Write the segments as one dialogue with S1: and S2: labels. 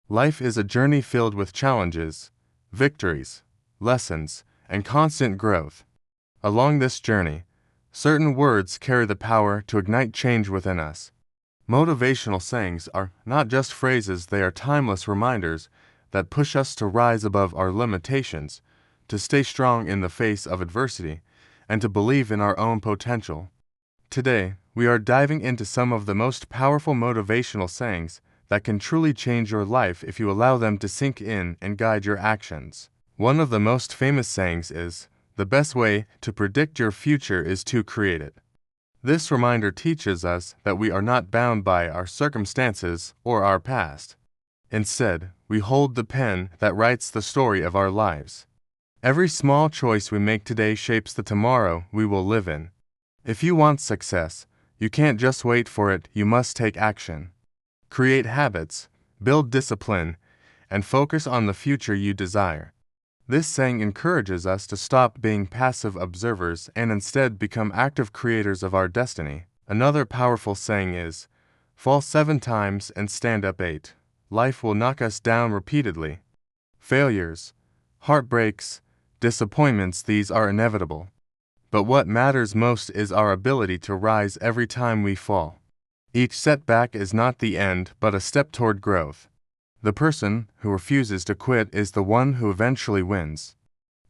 S1: Life is a journey filled with challenges, victories, lessons, and constant growth. Along this journey, certain words carry the power to ignite change within us. Motivational sayings are not just phrases, they are timeless reminders that push us to rise above our limitations, to stay strong in the face of adversity, and to believe in our own potential. Today, we are diving into some of the most powerful motivational sayings that can truly change your life if you allow them to sink in and guide your actions. One of the most famous sayings is, "The best way to predict your future is to create it." This reminder teaches us that we are not bound by our circumstances or our past. Instead, we hold the pen that writes the story of our lives. Every small choice we make today shapes the tomorrow we will live in. If you want success, you can't just wait for it, you must take action. Create habits, build discipline, and focus on the future you desire. This saying encourages us to stop being passive observers and instead become active creators of our destiny. Another powerful saying is, "Fall 7 times and stand up 8. Life will knock us down repeatedly. Failures, heartbreaks, disappointments, these are inevitable. But what matters most is our ability to rise every time we fall. Each setback is not the end, but a step toward growth. The person who refuses to quit is the one who eventually wins."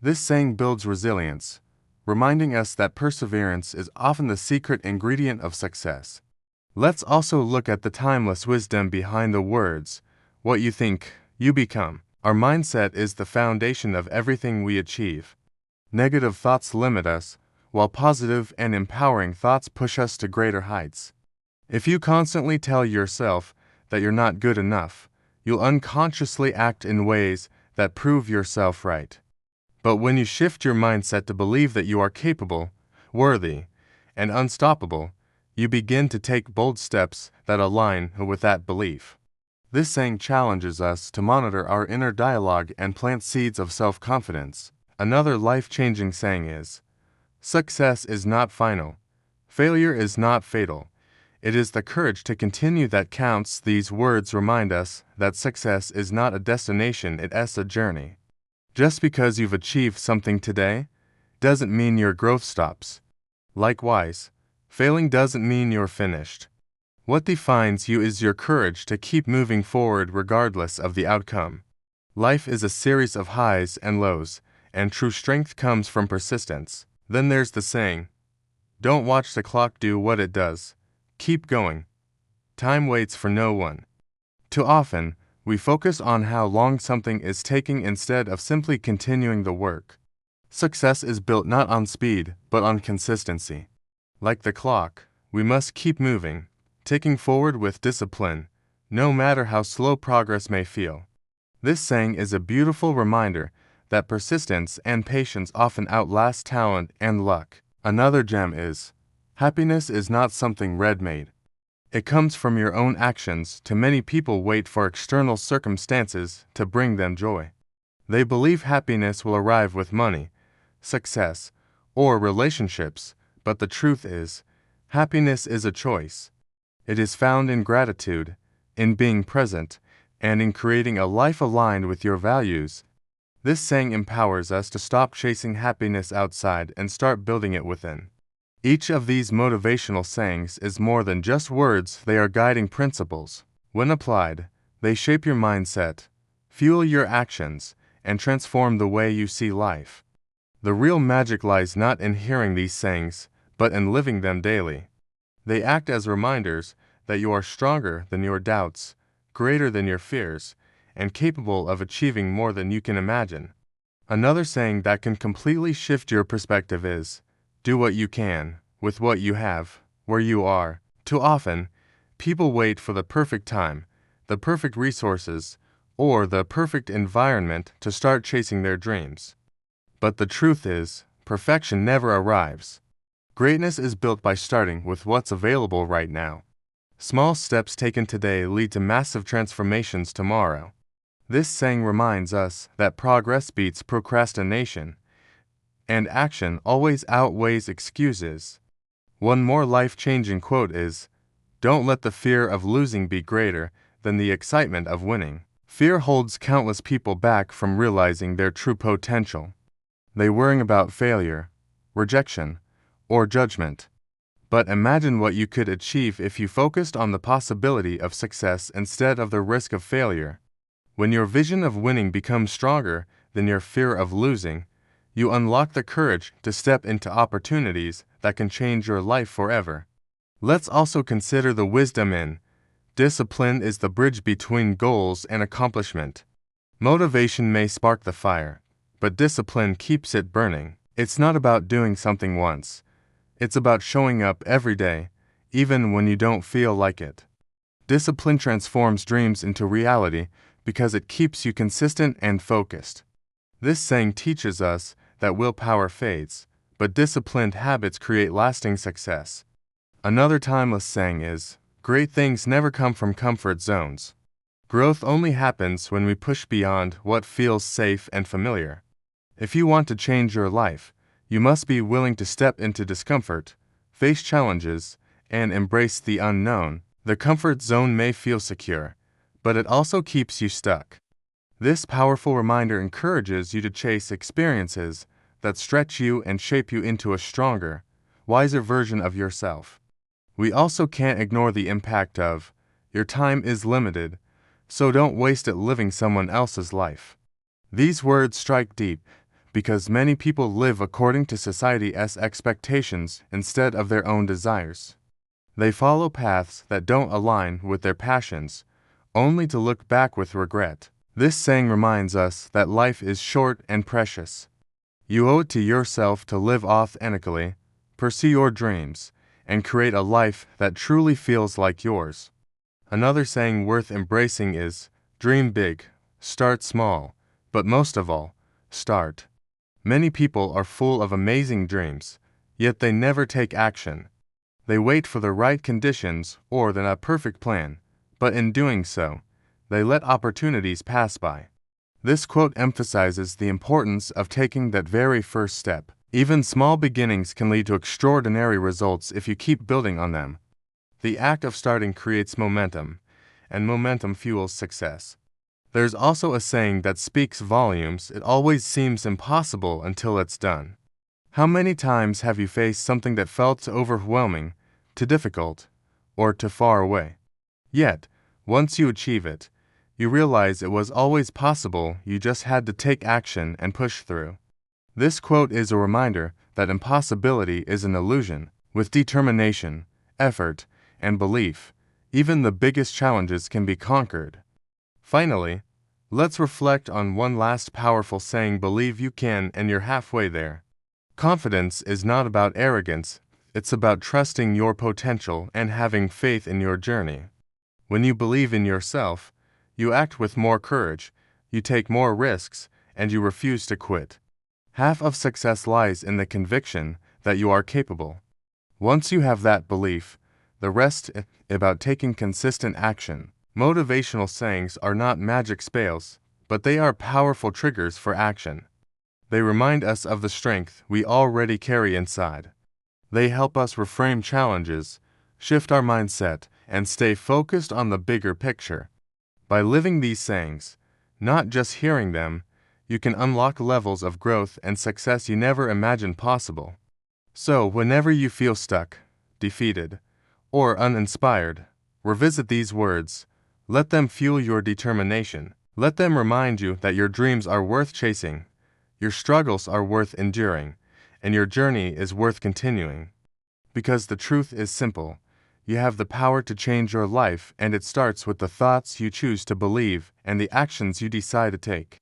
S1: This saying builds resilience, reminding us that perseverance is often the secret ingredient of success. Let's also look at the timeless wisdom behind the words, "What you think, you become." Our mindset is the foundation of everything we achieve. Negative thoughts limit us, while positive and empowering thoughts push us to greater heights. If you constantly tell yourself that you're not good enough, you'll unconsciously act in ways that prove yourself right. But when you shift your mindset to believe that you are capable, worthy, and unstoppable, you begin to take bold steps that align with that belief. This saying challenges us to monitor our inner dialogue and plant seeds of self-confidence. Another life-changing saying is, "Success is not final. Failure is not fatal. It is the courage to continue that counts." These words remind us that success is not a destination, it's a journey. Just because you've achieved something today doesn't mean your growth stops. Likewise, failing doesn't mean you're finished. What defines you is your courage to keep moving forward regardless of the outcome. Life is a series of highs and lows, and true strength comes from persistence. Then there's the saying, "Don't watch the clock do what it does. Keep going. Time waits for no one." Too often, we focus on how long something is taking instead of simply continuing the work. Success is built not on speed, but on consistency. Like the clock, we must keep moving, ticking forward with discipline, no matter how slow progress may feel. This saying is a beautiful reminder that persistence and patience often outlast talent and luck. Another gem is, "Happiness is not something ready-made. It comes from your own actions." Too many people wait for external circumstances to bring them joy. They believe happiness will arrive with money, success, or relationships, but the truth is, happiness is a choice. It is found in gratitude, in being present, and in creating a life aligned with your values. This saying empowers us to stop chasing happiness outside and start building it within. Each of these motivational sayings is more than just words, they are guiding principles. When applied, they shape your mindset, fuel your actions, and transform the way you see life. The real magic lies not in hearing these sayings, but in living them daily. They act as reminders that you are stronger than your doubts, greater than your fears, and capable of achieving more than you can imagine. Another saying that can completely shift your perspective is, "Do what you can, with what you have, where you are." Too often, people wait for the perfect time, the perfect resources, or the perfect environment to start chasing their dreams. But the truth is, perfection never arrives. Greatness is built by starting with what's available right now. Small steps taken today lead to massive transformations tomorrow. This saying reminds us that progress beats procrastination, and action always outweighs excuses. One more life-changing quote is, "Don't let the fear of losing be greater than the excitement of winning." Fear holds countless people back from realizing their true potential. They worry about failure, rejection, or judgment. But imagine what you could achieve if you focused on the possibility of success instead of the risk of failure. When your vision of winning becomes stronger than your fear of losing, you unlock the courage to step into opportunities that can change your life forever. Let's also consider the wisdom in discipline is the bridge between goals and accomplishment. Motivation may spark the fire, but discipline keeps it burning. It's not about doing something once. It's about showing up every day, even when you don't feel like it. Discipline transforms dreams into reality because it keeps you consistent and focused. This saying teaches us that willpower fades, but disciplined habits create lasting success. Another timeless saying is, great things never come from comfort zones. Growth only happens when we push beyond what feels safe and familiar. If you want to change your life, you must be willing to step into discomfort, face challenges, and embrace the unknown. The comfort zone may feel secure, but it also keeps you stuck. This powerful reminder encourages you to chase experiences that stretch you and shape you into a stronger, wiser version of yourself. We also can't ignore the impact of, your time is limited, so don't waste it living someone else's life. These words strike deep because many people live according to society's expectations instead of their own desires. They follow paths that don't align with their passions, only to look back with regret. This saying reminds us that life is short and precious. You owe it to yourself to live authentically, pursue your dreams, and create a life that truly feels like yours. Another saying worth embracing is, dream big, start small, but most of all, start. Many people are full of amazing dreams, yet they never take action. They wait for the right conditions or the perfect plan, but in doing so, they let opportunities pass by. This quote emphasizes the importance of taking that very first step. Even small beginnings can lead to extraordinary results if you keep building on them. The act of starting creates momentum, and momentum fuels success. There's also a saying that speaks volumes: it always seems impossible until it's done. How many times have you faced something that felt overwhelming, too difficult, or too far away? Yet, once you achieve it, you realize it was always possible, you just had to take action and push through. This quote is a reminder that impossibility is an illusion. With determination, effort, and belief, even the biggest challenges can be conquered. Finally, let's reflect on one last powerful saying: believe you can and you're halfway there. Confidence is not about arrogance, it's about trusting your potential and having faith in your journey. When you believe in yourself, you act with more courage, you take more risks, and you refuse to quit. Half of success lies in the conviction that you are capable. Once you have that belief, the rest is about taking consistent action. Motivational sayings are not magic spells, but they are powerful triggers for action. They remind us of the strength we already carry inside. They help us reframe challenges, shift our mindset, and stay focused on the bigger picture. By living these sayings, not just hearing them, you can unlock levels of growth and success you never imagined possible. So, whenever you feel stuck, defeated, or uninspired, revisit these words. Let them fuel your determination. Let them remind you that your dreams are worth chasing, your struggles are worth enduring, and your journey is worth continuing. Because the truth is simple: you have the power to change your life, and it starts with the thoughts you choose to believe and the actions you decide to take.